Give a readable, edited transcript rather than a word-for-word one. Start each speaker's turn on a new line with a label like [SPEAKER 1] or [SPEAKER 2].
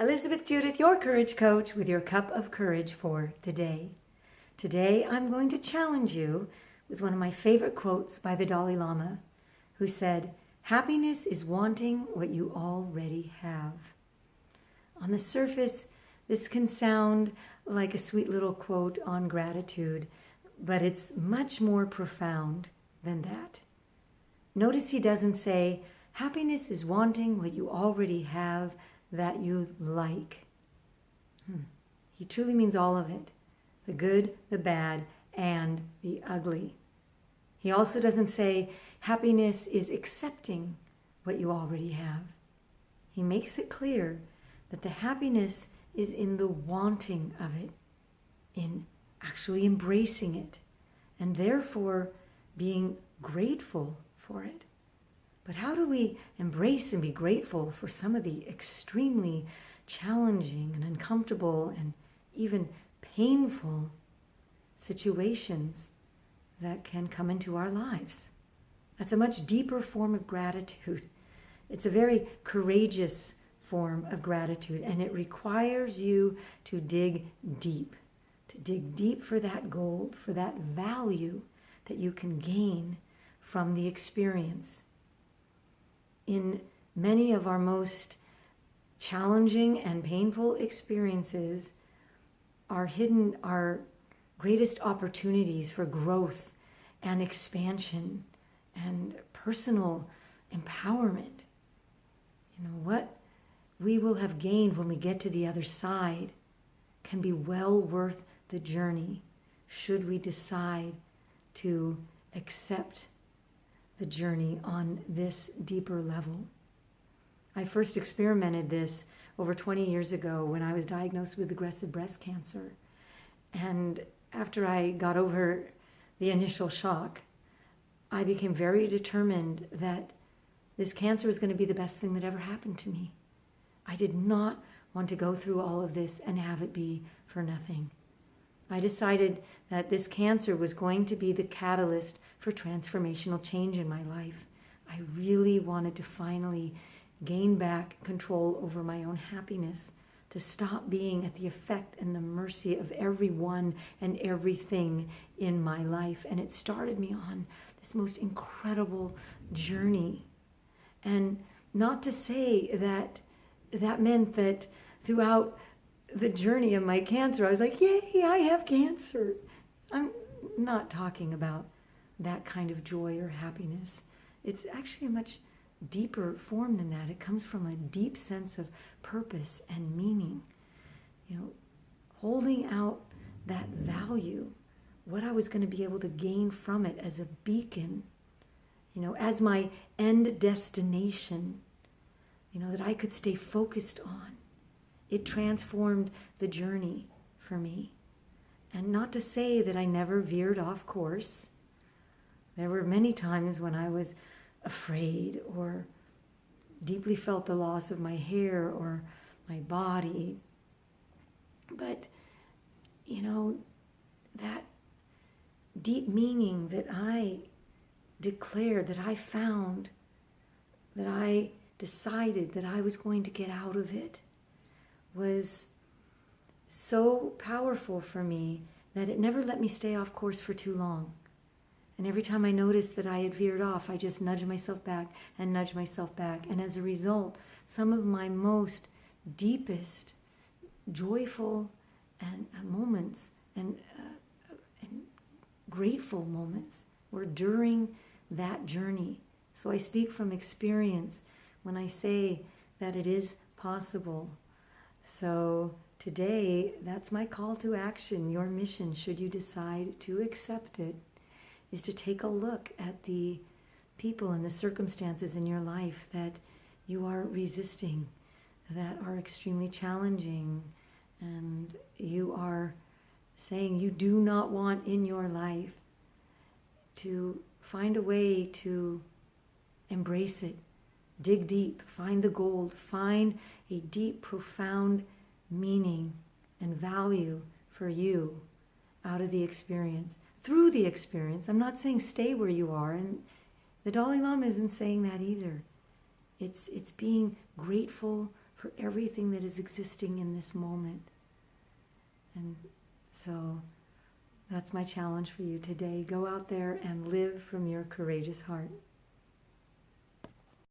[SPEAKER 1] Elizabeth Judith, your courage coach, with your cup of courage for today. Today, I'm going to challenge you with one of my favorite quotes by the Dalai Lama, who said, "Happiness is wanting what you already have." On the surface, this can sound like a sweet little quote on gratitude, but it's much more profound than that. Notice he doesn't say, happiness is wanting what you already have that you like. He truly means all of it, the good, the bad, and the ugly. He also doesn't say happiness is accepting what you already have. He makes it clear that the happiness is in the wanting of it, in actually embracing it, and therefore being grateful for it. But how do we embrace and be grateful for some of the extremely challenging and uncomfortable and even painful situations that can come into our lives? That's a much deeper form of gratitude. It's a very courageous form of gratitude, and it requires you to dig deep for that gold, for that value that you can gain from the experience. In many of our most challenging and painful experiences are hidden our greatest opportunities for growth and expansion and personal empowerment. You know, what we will have gained when we get to the other side can be well worth the journey, should we decide to accept the journey on this deeper level. I first experimented this over 20 years ago when I was diagnosed with aggressive breast cancer. And after I got over the initial shock, I became very determined that this cancer was going to be the best thing that ever happened to me. I did not want to go through all of this and have it be for nothing. I decided that this cancer was going to be the catalyst for transformational change in my life. I really wanted to finally gain back control over my own happiness, to stop being at the effect and the mercy of everyone and everything in my life. And it started me on this most incredible journey. And not to say that that meant that throughout the journey of my cancer, I was like, yay, I have cancer. I'm not talking about that kind of joy or happiness. It's actually a much deeper form than that. It comes from a deep sense of purpose and meaning. You know, holding out that value, what I was going to be able to gain from it as a beacon, you know, as my end destination, you know, that I could stay focused on. It transformed the journey for me. And not to say that I never veered off course. There were many times when I was afraid or deeply felt the loss of my hair or my body. But, you know, that deep meaning that I declared, that I found, that I decided that I was going to get out of it, was so powerful for me that it never let me stay off course for too long. And every time I noticed that I had veered off, I just nudged myself back and nudged myself back. And as a result, some of my most deepest, joyful and moments and grateful moments were during that journey. So I speak from experience when I say that it is possible. So today, that's my call to action. Your mission, should you decide to accept it, is to take a look at the people and the circumstances in your life that you are resisting, that are extremely challenging, and you are saying you do not want in your life, to find a way to embrace it. Dig deep, find the gold, find a deep, profound meaning and value for you out of the experience. Through the experience, I'm not saying stay where you are, and the Dalai Lama isn't saying that either. It's being grateful for everything that is existing in this moment. And so that's my challenge for you today. Go out there and live from your courageous heart.